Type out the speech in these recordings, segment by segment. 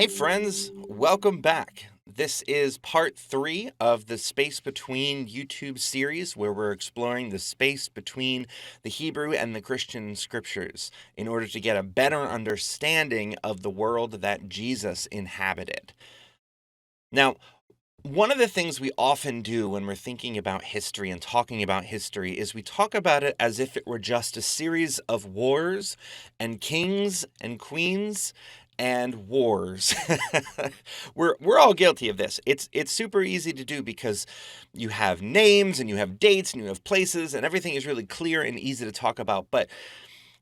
Hey friends, welcome back. This is part 3 of the Space Between YouTube series where we're exploring the space between the Hebrew and the Christian scriptures in order to get a better understanding of the world that Jesus inhabited. Now, one of the things we often do when we're thinking about history and talking about history is we talk about it as if it were just a series of wars and kings and queens and wars. We're all guilty of this. It's super easy to do because you have names and you have dates and you have places and everything is really clear and easy to talk about, but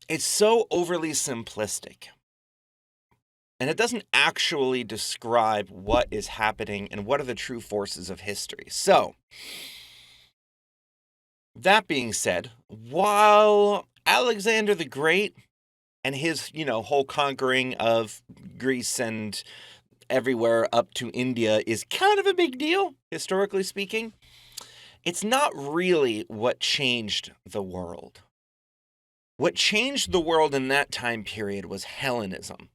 it's so overly simplistic. And it doesn't actually describe what is happening and what are the true forces of history. So, that being said, while Alexander the Great and his, whole conquering of Greece and everywhere up to India is kind of a big deal, historically speaking, it's not really what changed the world. What changed the world in that time period was Hellenism.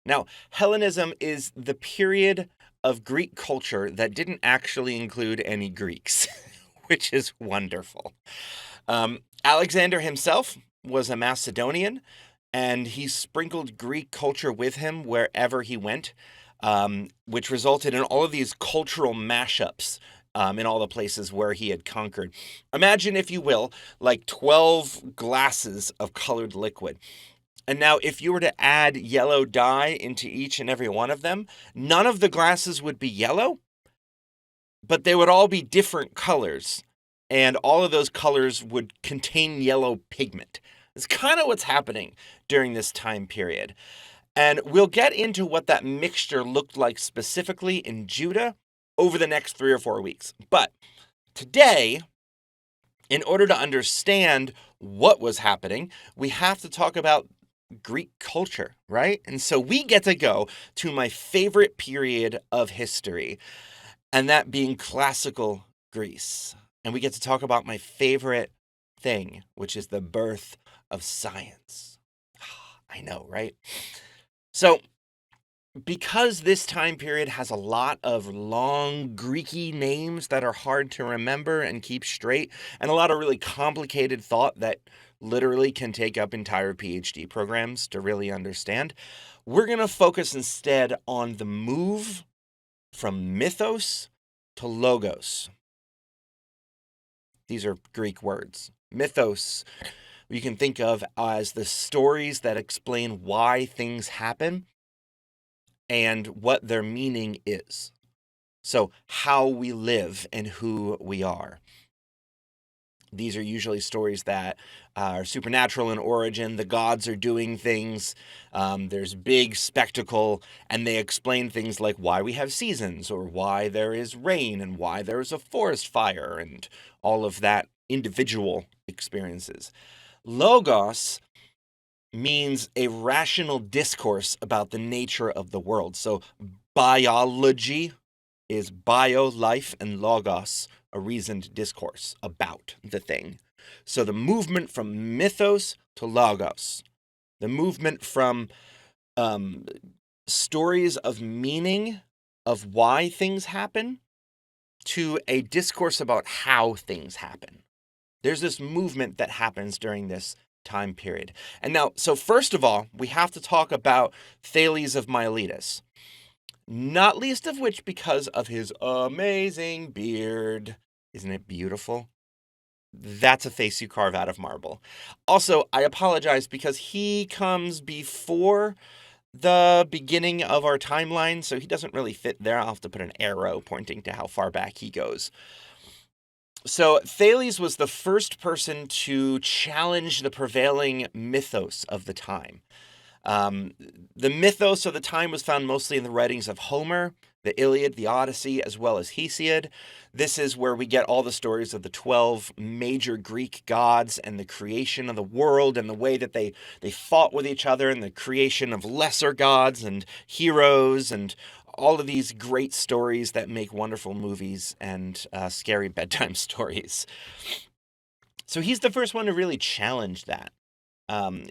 Now, Hellenism is the period of Greek culture that didn't actually include any Greeks, which is wonderful. Alexander himself was a Macedonian, and he sprinkled Greek culture with him wherever he went, which resulted in all of these cultural mashups in all the places where he had conquered. Imagine, if you will, like 12 glasses of colored liquid. And now, if you were to add yellow dye into each and every one of them, none of the glasses would be yellow, but they would all be different colors. And all of those colors would contain yellow pigment. It's kind of what's happening during this time period. And we'll get into what that mixture looked like specifically in Judah over the next 3 or 4 weeks. But today, in order to understand what was happening, we have to talk about Greek culture, right? And so we get to go to my favorite period of history, and that being classical Greece. And we get to talk about my favorite thing, which is the birth of science. I know, right? So, because this time period has a lot of long Greeky names that are hard to remember and keep straight, and a lot of really complicated thought that literally can take up entire PhD programs to really understand, we're going to focus instead on the move from mythos to logos. These are Greek words. Mythos, you can think of as the stories that explain why things happen and what their meaning is. So, how we live and who we are. These are usually stories that are supernatural in origin. The gods are doing things. There's big spectacle, and they explain things like why we have seasons, or why there is rain, and why there is a forest fire, and all of that individual experiences. Logos means a rational discourse about the nature of the world. So biology is bio, life, and logos, a reasoned discourse about the thing. So the movement from mythos to logos, the movement from stories of meaning of why things happen to a discourse about how things happen. There's this movement that happens during this time period. And now, so first of all, we have to talk about Thales of Miletus. Not least of which because of his amazing beard. Isn't it beautiful? That's a face you carve out of marble. Also, I apologize because he comes before the beginning of our timeline, so he doesn't really fit there. I'll have to put an arrow pointing to how far back he goes. So Thales was the first person to challenge the prevailing mythos of the time. The mythos of the time was found mostly in the writings of Homer, the Iliad, the Odyssey, as well as Hesiod. This is where we get all the stories of the 12 major Greek gods and the creation of the world and the way that they fought with each other and the creation of lesser gods and heroes and all of these great stories that make wonderful movies and scary bedtime stories. So he's the first one to really challenge that.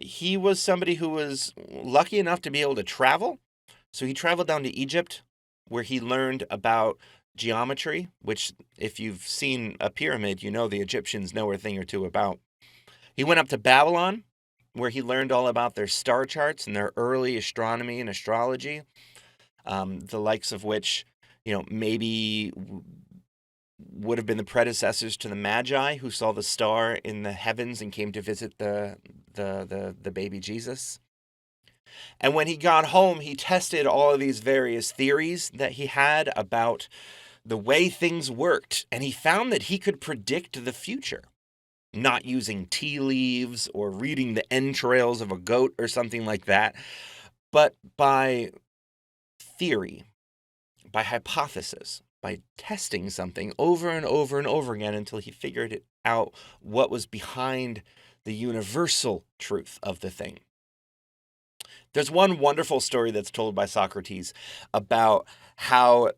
He was somebody who was lucky enough to be able to travel. So he traveled down to Egypt, where he learned about geometry, which, if you've seen a pyramid, you know the Egyptians know a thing or two about. He went up to Babylon, where he learned all about their star charts and their early astronomy and astrology, the likes of which, maybe would have been the predecessors to the Magi, who saw the star in the heavens and came to visit the baby Jesus. And when he got home, he tested all of these various theories that he had about the way things worked, and he found that he could predict the future, not using tea leaves or reading the entrails of a goat or something like that, but by theory, by hypothesis, by testing something over and over and over again until he figured it out what was behind the universal truth of the thing. There's one wonderful story that's told by Socrates about how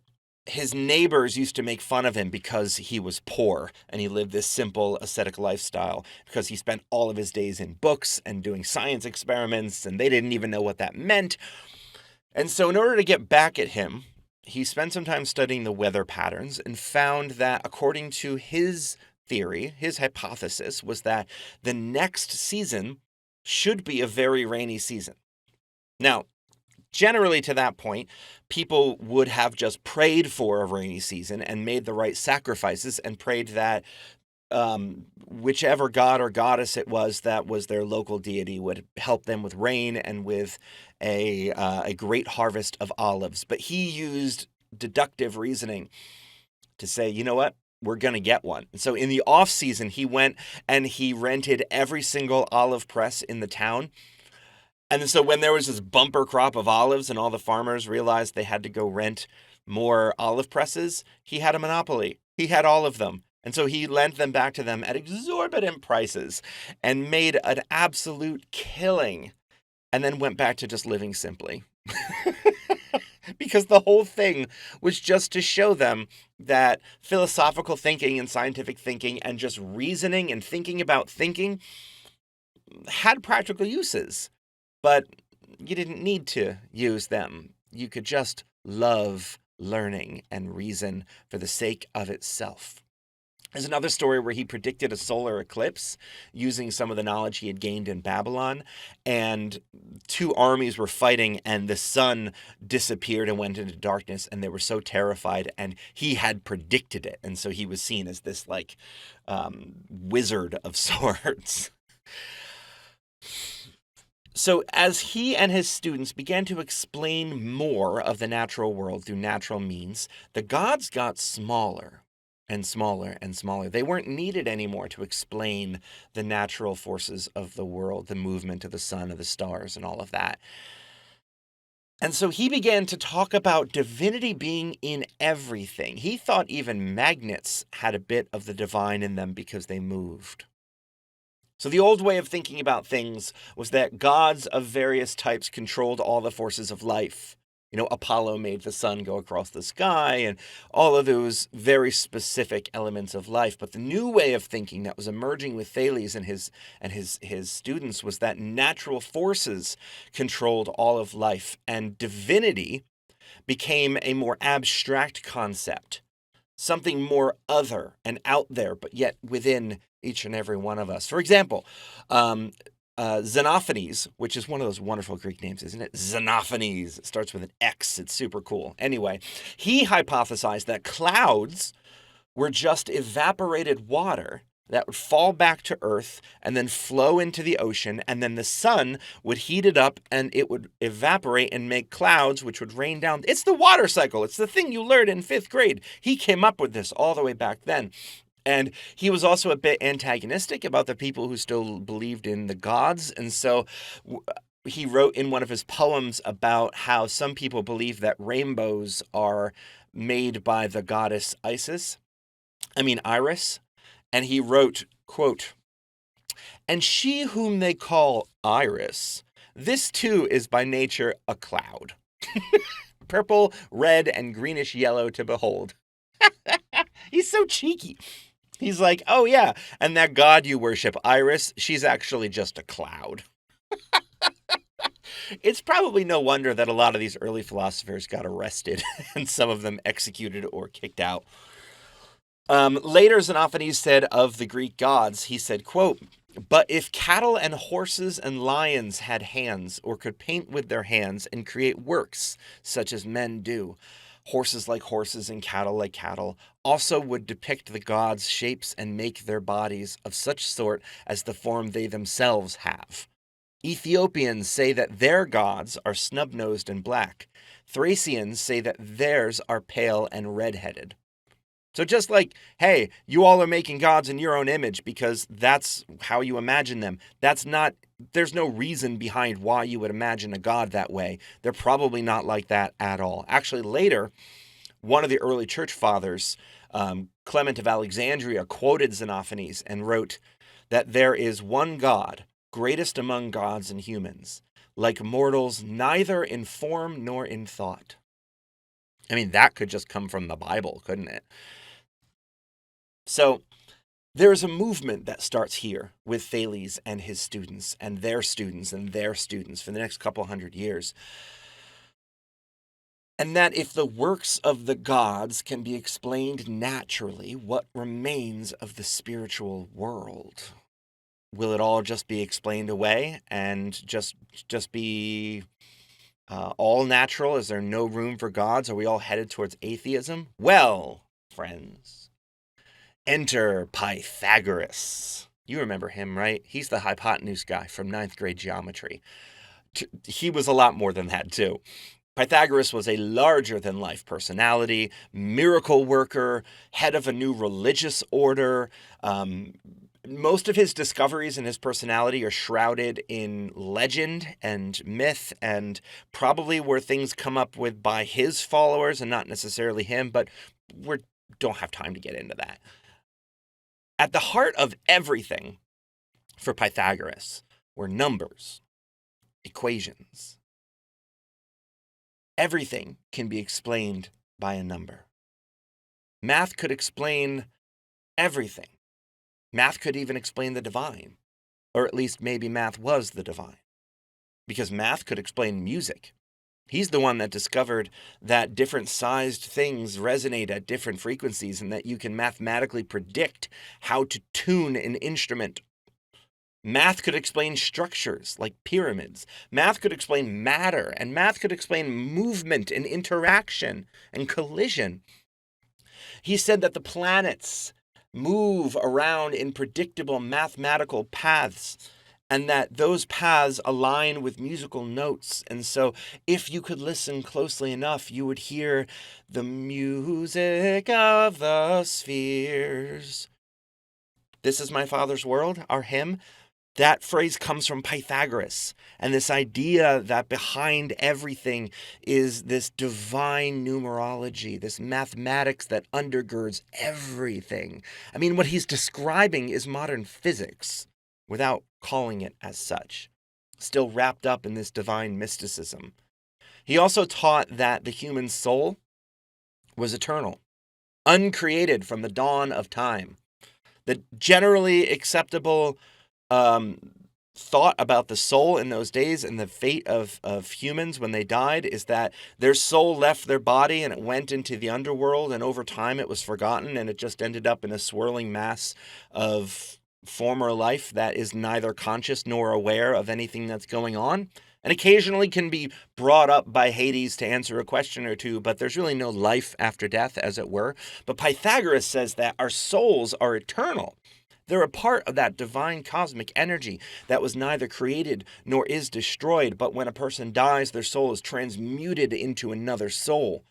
his neighbors used to make fun of him because he was poor and he lived this simple ascetic lifestyle, because he spent all of his days in books and doing science experiments, and they didn't even know what that meant. And so in order to get back at him, he spent some time studying the weather patterns and found that, according to his theory, his hypothesis was that the next season should be a very rainy season. Now, generally to that point, people would have just prayed for a rainy season and made the right sacrifices and prayed that whichever god or goddess it was that was their local deity would help them with rain and with a great harvest of olives. But he used deductive reasoning to say, you know what? We're going to get one. And so in the off season, he went and he rented every single olive press in the town. And so when there was this bumper crop of olives and all the farmers realized they had to go rent more olive presses, he had a monopoly. He had all of them. And so he lent them back to them at exorbitant prices and made an absolute killing, and then went back to just living simply. Because the whole thing was just to show them that philosophical thinking and scientific thinking and just reasoning and thinking about thinking had practical uses. But you didn't need to use them. You could just love learning and reason for the sake of itself. There's another story where he predicted a solar eclipse using some of the knowledge he had gained in Babylon, and two armies were fighting, and the sun disappeared and went into darkness, and they were so terrified, and he had predicted it, and so he was seen as this wizard of sorts. So as he and his students began to explain more of the natural world through natural means, the gods got smaller and smaller and smaller. They weren't needed anymore to explain the natural forces of the world, the movement of the sun, of the stars, and all of that. And so he began to talk about divinity being in everything. He thought even magnets had a bit of the divine in them because they moved. So the old way of thinking about things was that gods of various types controlled all the forces of life. Apollo made the sun go across the sky and all of those very specific elements of life. But the new way of thinking that was emerging with Thales and his students was that natural forces controlled all of life, and divinity became a more abstract concept, something more other and out there, but yet within each and every one of us. For example, xenophonies, which is one of those wonderful Greek names, isn't it? Xenophonies. It starts with an X. It's super cool. Anyway, he hypothesized that clouds were just evaporated water that would fall back to Earth and then flow into the ocean, and then the sun would heat it up and it would evaporate and make clouds, which would rain down. It's the water cycle. It's the thing you learned in 5th grade. He came up with this all the way back then. And he was also a bit antagonistic about the people who still believed in the gods. And so he wrote in one of his poems about how some people believe that rainbows are made by the goddess Iris. And he wrote, quote, "And she whom they call Iris, this too is by nature a cloud, purple, red, and greenish yellow to behold." He's so cheeky. He's like, oh yeah, and that god you worship, Iris, she's actually just a cloud. It's probably no wonder that a lot of these early philosophers got arrested and some of them executed or kicked out. Later, Xenophonies said of the Greek gods, he said, quote, "But if cattle and horses and lions had hands, or could paint with their hands and create works, such as men do, horses like horses and cattle like cattle, also would depict the gods' shapes and make their bodies of such sort as the form they themselves have. Ethiopians say that their gods are snub-nosed and black. Thracians say that theirs are pale and red-headed." So just like, hey, you all are making gods in your own image because that's how you imagine them. There's no reason behind why you would imagine a god that way. They're probably not like that at all. Actually, later, one of the early church fathers, Clement of Alexandria, quoted Xenophonies and wrote that there is one God, greatest among gods and humans, like mortals neither in form nor in thought. I mean, that could just come from the Bible, couldn't it? So there's a movement that starts here with Thales and his students and their students and their students for the next couple hundred years. And that if the works of the gods can be explained naturally, what remains of the spiritual world? Will it all just be explained away and just be all natural? Is there no room for gods? Are we all headed towards atheism? Well, friends, enter Pythagoras. You remember him, right? He's the hypotenuse guy from 9th grade geometry. He was a lot more than that, too. Pythagoras was a larger-than-life personality, miracle worker, head of a new religious order. Most of his discoveries and his personality are shrouded in legend and myth, and probably were things come up with by his followers and not necessarily him, but we don't have time to get into that. At the heart of everything for Pythagoras were numbers, equations. Everything can be explained by a number. Math could explain everything. Math could even explain the divine, or at least maybe math was the divine, because math could explain music. He's the one that discovered that different sized things resonate at different frequencies and that you can mathematically predict how to tune an instrument. Math could explain structures like pyramids. Math could explain matter, and math could explain movement and interaction and collision. He said that the planets move around in predictable mathematical paths, and that those paths align with musical notes. And so if you could listen closely enough, you would hear the music of the spheres. This is my Father's world, our hymn. That phrase comes from Pythagoras, and this idea that behind everything is this divine numerology, this mathematics that undergirds everything. I mean, what he's describing is modern physics without calling it as such, still wrapped up in this divine mysticism. He also taught that the human soul was eternal, uncreated from the dawn of time. The generally acceptable thought about the soul in those days and the fate of humans when they died is that their soul left their body and it went into the underworld, and over time it was forgotten and it just ended up in a swirling mass of former life that is neither conscious nor aware of anything that's going on, and occasionally can be brought up by Hades to answer a question or two, but there's really no life after death, as it were. But Pythagoras says that our souls are eternal. They're a part of that divine cosmic energy that was neither created nor is destroyed, but when a person dies, their soul is transmuted into another soul.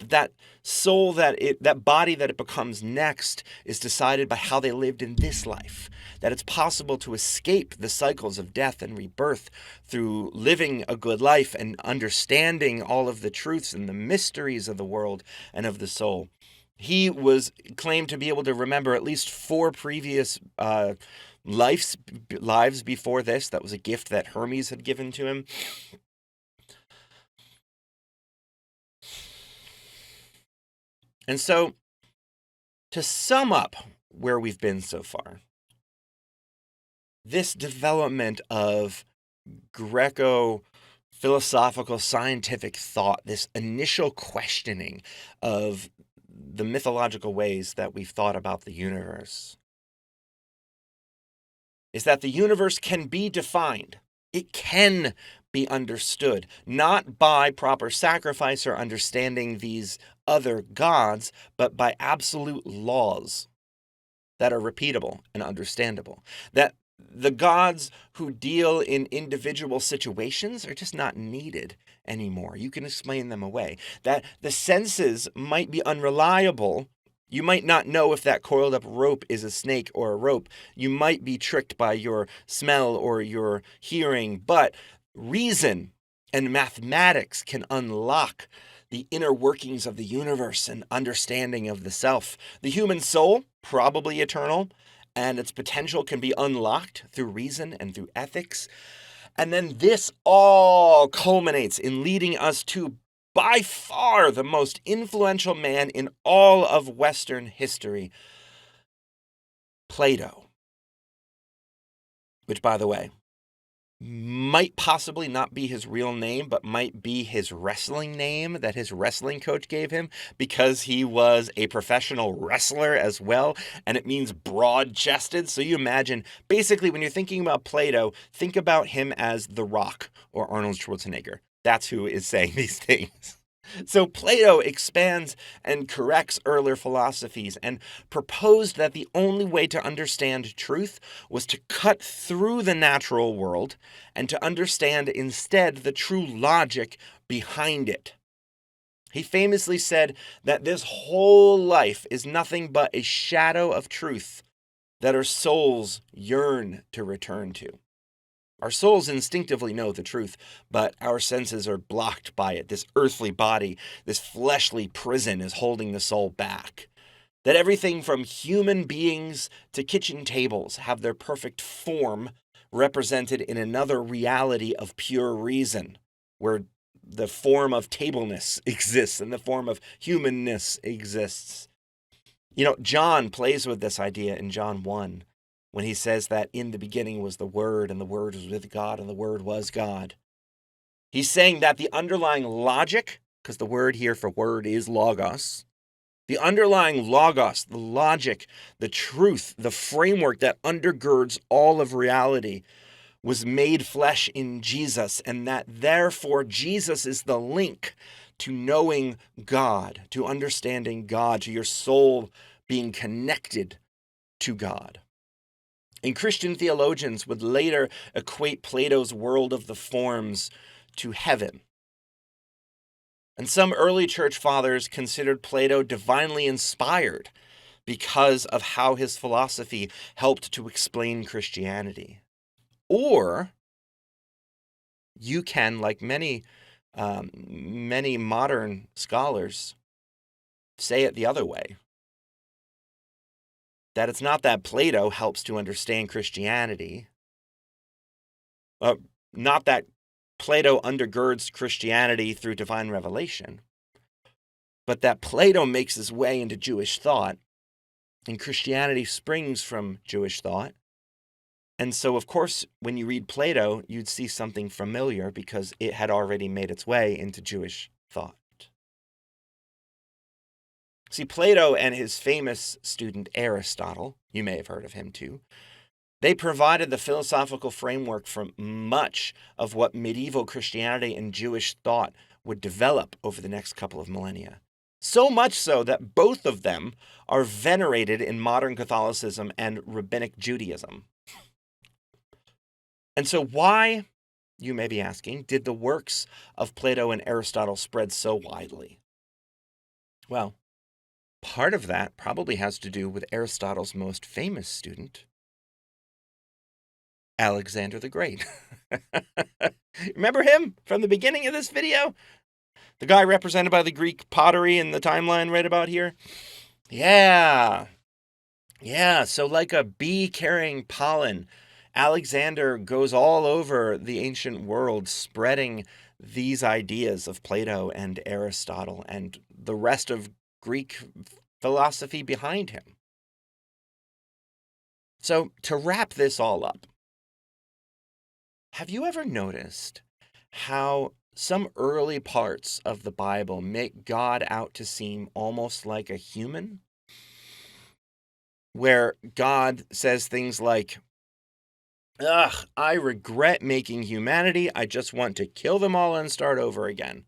That soul, that body that it becomes next is decided by how they lived in this life. That it's possible to escape the cycles of death and rebirth through living a good life and understanding all of the truths and the mysteries of the world and of the soul. He was claimed to be able to remember at least 4 previous lives before this. That was a gift that Hermes had given to him. And so, to sum up where we've been so far, this development of Greco philosophical, scientific thought, this initial questioning of the mythological ways that we've thought about the universe, is that the universe can be defined. It can be understood, not by proper sacrifice or understanding these other gods, but by absolute laws that are repeatable and understandable. That the gods who deal in individual situations are just not needed anymore. You can explain them away. That the senses might be unreliable. You might not know if that coiled up rope is a snake or a rope. You might be tricked by your smell or your hearing, but reason and mathematics can unlock the inner workings of the universe and understanding of the self. The human soul, probably eternal, and its potential can be unlocked through reason and through ethics. And then this all culminates in leading us to, by far, the most influential man in all of Western history, Plato. Which, by the way, might possibly not be his real name, but might be his wrestling name that his wrestling coach gave him, because he was a professional wrestler as well, and it means broad-chested. So you imagine, basically, when you're thinking about Plato, think about him as The Rock or Arnold Schwarzenegger. That's who is saying these things. So Plato expands and corrects earlier philosophies and proposed that the only way to understand truth was to cut through the natural world and to understand instead the true logic behind it. He famously said that this whole life is nothing but a shadow of truth that our souls yearn to return to. Our souls instinctively know the truth, but our senses are blocked by it. This earthly body, this fleshly prison is holding the soul back. That everything from human beings to kitchen tables have their perfect form represented in another reality of pure reason, where the form of tableness exists and the form of humanness exists. You know, John plays with this idea in John 1. When he says that in the beginning was the Word, and the Word was with God, and the Word was God. He's saying that the underlying logic, because the word here for word is logos, the underlying logos, the logic, the truth, the framework that undergirds all of reality was made flesh in Jesus, and that therefore Jesus is the link to knowing God, to understanding God, to your soul being connected to God. And Christian theologians would later equate Plato's world of the forms to heaven. And some early church fathers considered Plato divinely inspired because of how his philosophy helped to explain Christianity. Or you can, like many modern scholars, say it the other way. That it's not that Plato helps to understand Christianity, not that Plato undergirds Christianity through divine revelation, but that Plato makes his way into Jewish thought, and Christianity springs from Jewish thought. And so, of course, when you read Plato, you'd see something familiar because it had already made its way into Jewish thought. See, Plato and his famous student Aristotle, you may have heard of him too, they provided the philosophical framework for much of what medieval Christianity and Jewish thought would develop over the next couple of millennia. So much so that both of them are venerated in modern Catholicism and Rabbinic Judaism. And so why, you may be asking, did the works of Plato and Aristotle spread so widely? Well, part of that probably has to do with Aristotle's most famous student, Alexander the Great. Remember him from the beginning of this video? The guy represented by the Greek pottery in the timeline right about here? Yeah, so like a bee carrying pollen, Alexander goes all over the ancient world spreading these ideas of Plato and Aristotle and the rest of Greek philosophy behind him. So to wrap this all up, have you ever noticed how some early parts of the Bible make God out to seem almost like a human, where God says things like, "Ugh, I regret making humanity. I just want to kill them all and start over again."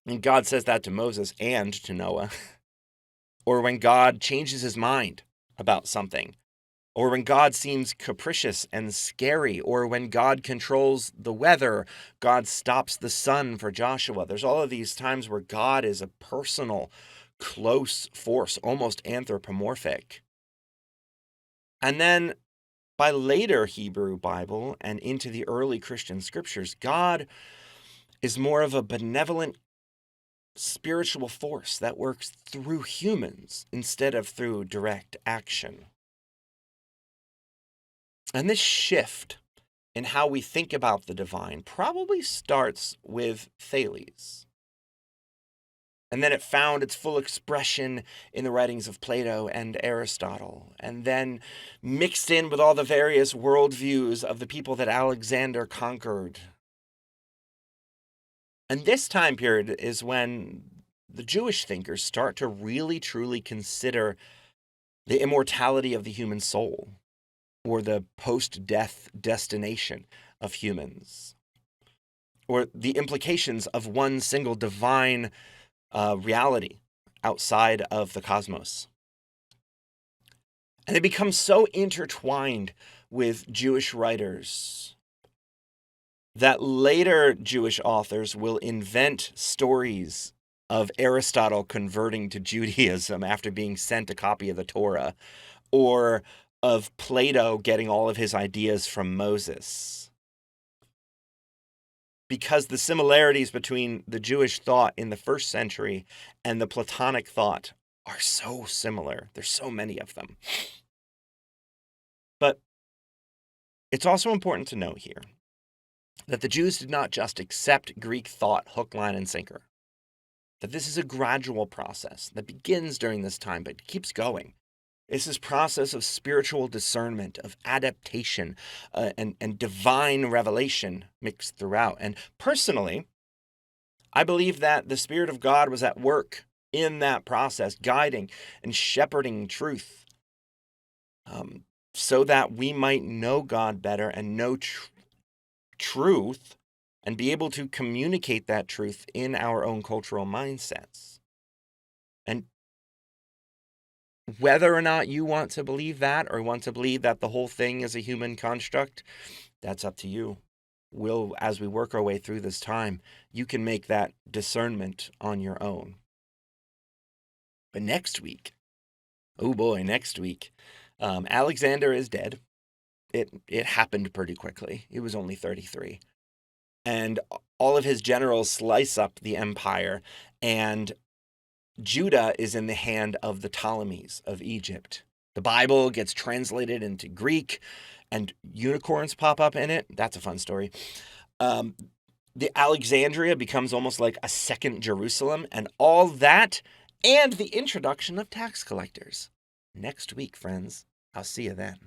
And God says that to Moses and to Noah. Or when God changes his mind about something, or when God seems capricious and scary, or when God controls the weather, God stops the sun for Joshua. There's all of these times where God is a personal, close force, almost anthropomorphic. And then by later Hebrew Bible and into the early Christian scriptures, God is more of a benevolent spiritual force that works through humans instead of through direct action. And this shift in how we think about the divine probably starts with Thales. And then it found its full expression in the writings of Plato and Aristotle, and then mixed in with all the various worldviews of the people that Alexander conquered. And this time period is when the Jewish thinkers start to really truly consider the immortality of the human soul, or the post-death destination of humans, or the implications of one single divine reality outside of the cosmos. And it becomes so intertwined with Jewish writers that later Jewish authors will invent stories of Aristotle converting to Judaism after being sent a copy of the Torah, or of Plato getting all of his ideas from Moses. Because the similarities between the Jewish thought in the first century and the Platonic thought are so similar. There's so many of them. But it's also important to note here that the Jews did not just accept Greek thought hook, line, and sinker. That this is a gradual process that begins during this time, but keeps going. It's this process of spiritual discernment, of adaptation, and divine revelation mixed throughout. And personally, I believe that the Spirit of God was at work in that process, guiding and shepherding truth, so that we might know God better and know truth and be able to communicate that truth in our own cultural mindsets. And whether or not you want to believe that or want to believe that the whole thing is a human construct, that's up to you. As we work our way through this time, you can make that discernment on your own. But next week, oh boy, next week, Alexander is dead. It happened pretty quickly. He was only 33. And all of his generals slice up the empire, and Judah is in the hand of the Ptolemies of Egypt. The Bible gets translated into Greek, and unicorns pop up in it. That's a fun story. The Alexandria becomes almost like a second Jerusalem, and all that, and the introduction of tax collectors. Next week, friends. I'll see you then.